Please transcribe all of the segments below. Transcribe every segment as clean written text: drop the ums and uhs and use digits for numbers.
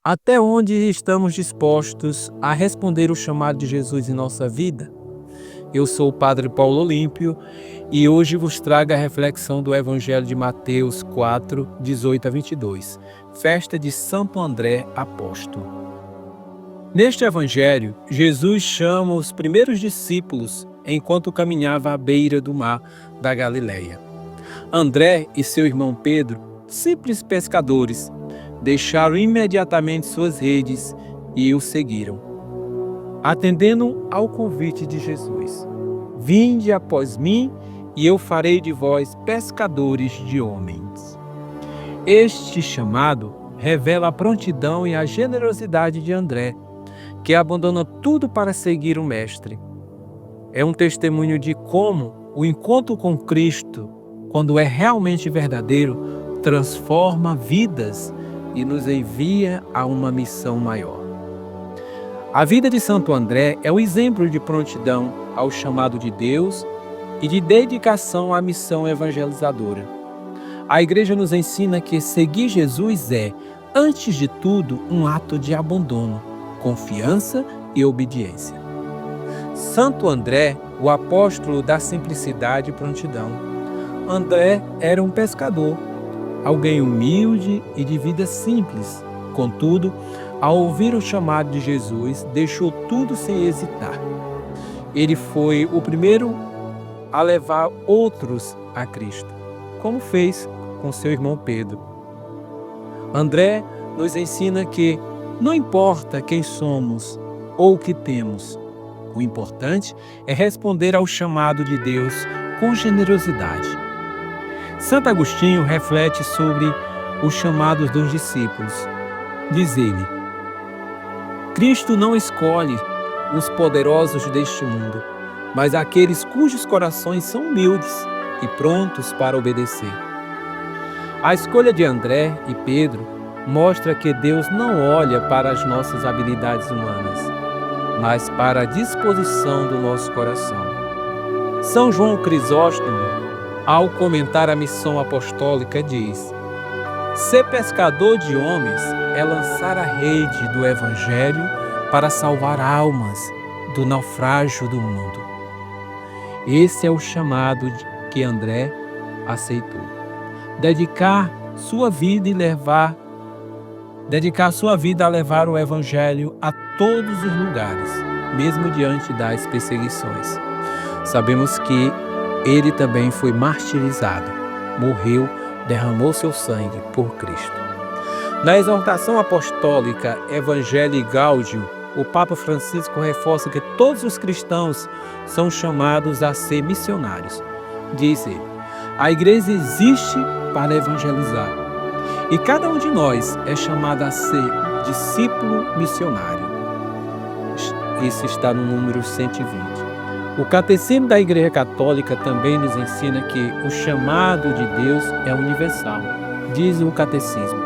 Até onde estamos dispostos a responder o chamado de Jesus em nossa vida? Eu sou o Padre Paulo Olímpio e hoje vos trago a reflexão do Evangelho de Mateus 4, 18 a 22, festa de Santo André Apóstolo. Neste Evangelho, Jesus chama os primeiros discípulos enquanto caminhava à beira do mar da Galileia. André e seu irmão Pedro, simples pescadores, deixaram imediatamente suas redes e o seguiram, atendendo ao convite de Jesus. Vinde após mim e eu farei de vós pescadores de homens. Este chamado revela a prontidão e a generosidade de André, que abandona tudo para seguir o Mestre. É um testemunho de como o encontro com Cristo, quando é realmente verdadeiro, transforma vidas e nos envia a uma missão maior. A vida de Santo André é um exemplo de prontidão ao chamado de Deus e de dedicação à missão evangelizadora. A Igreja nos ensina que seguir Jesus é, antes de tudo, um ato de abandono, confiança e obediência. Santo André, o apóstolo da simplicidade e prontidão. André era um pescador, alguém humilde e de vida simples. Contudo, ao ouvir o chamado de Jesus, deixou tudo sem hesitar. Ele foi o primeiro a levar outros a Cristo, como fez com seu irmão Pedro. André nos ensina que não importa quem somos ou o que temos, o importante é responder ao chamado de Deus com generosidade. Santo Agostinho reflete sobre os chamados dos discípulos. Diz ele: Cristo não escolhe os poderosos deste mundo, mas aqueles cujos corações são humildes e prontos para obedecer. A escolha de André e Pedro mostra que Deus não olha para as nossas habilidades humanas, mas para a disposição do nosso coração. São João Crisóstomo, ao comentar a missão apostólica, diz: ser pescador de homens é lançar a rede do Evangelho para salvar almas do naufrágio do mundo. Esse é o chamado que André aceitou. Dedicar sua vida a levar o Evangelho a todos os lugares, mesmo diante das perseguições. Sabemos que ele também foi martirizado, morreu, derramou seu sangue por Cristo. Na exortação apostólica Evangelii Gaudium, o Papa Francisco reforça que todos os cristãos são chamados a ser missionários. Diz ele: a Igreja existe para evangelizar, e cada um de nós é chamado a ser discípulo missionário. Isso está no número 120. O Catecismo da Igreja Católica também nos ensina que o chamado de Deus é universal. Diz o Catecismo: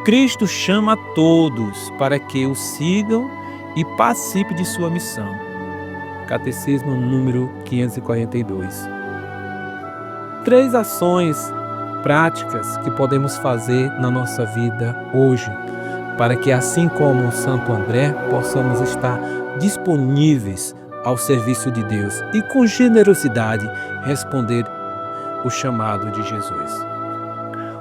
Cristo chama a todos para que o sigam e participem de sua missão. Catecismo número 542. 3 ações práticas que podemos fazer na nossa vida hoje, para que, assim como Santo André, possamos estar disponíveis ao serviço de Deus e com generosidade responder o chamado de Jesus.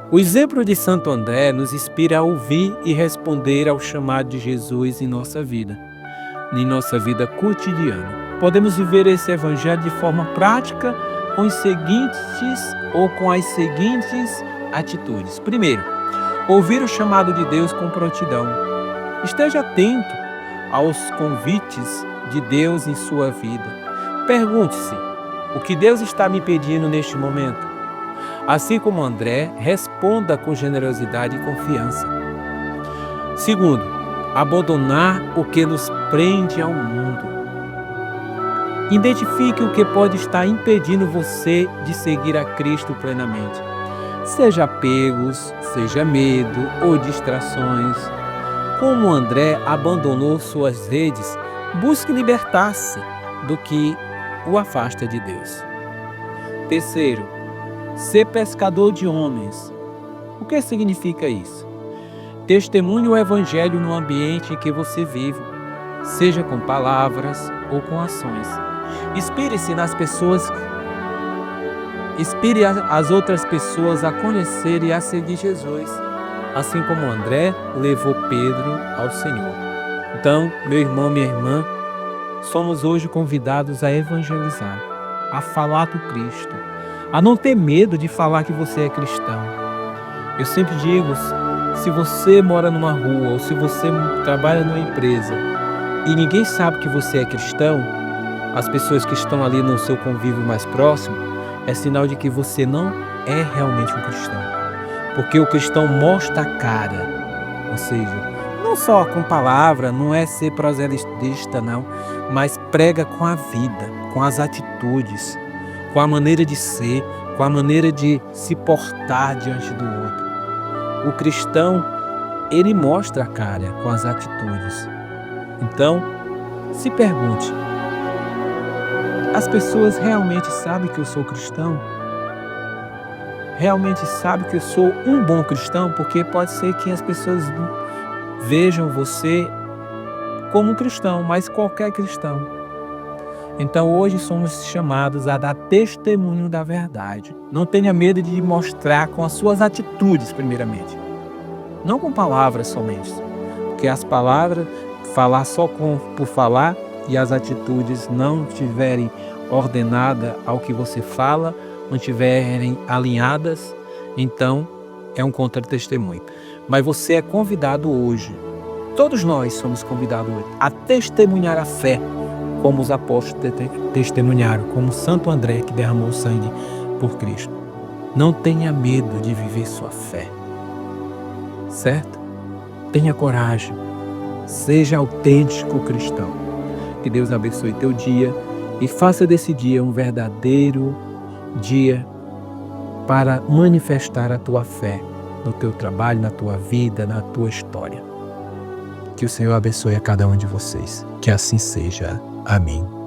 O exemplo de Santo André nos inspira a ouvir e responder ao chamado de Jesus em nossa vida cotidiana. Podemos viver esse evangelho de forma prática com as seguintes atitudes. Primeiro, ouvir o chamado de Deus com prontidão. Esteja atento aos convites de Deus em sua vida. Pergunte-se: o que Deus está me pedindo neste momento? Assim como André, responda com generosidade e confiança. Segundo, abandonar o que nos prende ao mundo. Identifique o que pode estar impedindo você de seguir a Cristo plenamente. Seja apegos, seja medo ou distrações. Como André abandonou suas redes, busque libertar-se do que o afasta de Deus. Terceiro, ser pescador de homens. O que significa isso? Testemunhe o Evangelho no ambiente em que você vive, seja com palavras ou com ações. Inspire-se nas pessoas, inspire as outras pessoas a conhecer e a seguir Jesus, assim como André levou Pedro ao Senhor. Então, meu irmão, minha irmã, somos hoje convidados a evangelizar, a falar do Cristo, a não ter medo de falar que você é cristão. Eu sempre digo, se você mora numa rua ou se você trabalha numa empresa e ninguém sabe que você é cristão, as pessoas que estão ali no seu convívio mais próximo, é sinal de que você não é realmente um cristão. Porque o cristão mostra a cara, ou seja, não só com palavra, não é ser proselitista não, mas prega com a vida, com as atitudes, com a maneira de ser, com a maneira de se portar diante do outro. O cristão, ele mostra a cara com as atitudes. Então, se pergunte, as pessoas realmente sabem que eu sou cristão? Realmente sabem que eu sou um bom cristão? Porque pode ser que as pessoas vejam você como um cristão, mas qualquer cristão. Então hoje somos chamados a dar testemunho da verdade. Não tenha medo de mostrar com as suas atitudes, primeiramente. Não com palavras somente. Porque as palavras, falar só por falar, e as atitudes não estiverem ordenadas ao que você fala, não estiverem alinhadas, então é um contra-testemunho. Mas você é convidado hoje, todos nós somos convidados hoje, a testemunhar a fé, como os apóstolos testemunharam, como Santo André, que derramou sangue por Cristo. Não tenha medo de viver sua fé, certo? Tenha coragem, seja autêntico cristão. Que Deus abençoe teu dia e faça desse dia um verdadeiro dia para manifestar a tua fé no teu trabalho, na tua vida, na tua história. Que o Senhor abençoe a cada um de vocês. Que assim seja. Amém.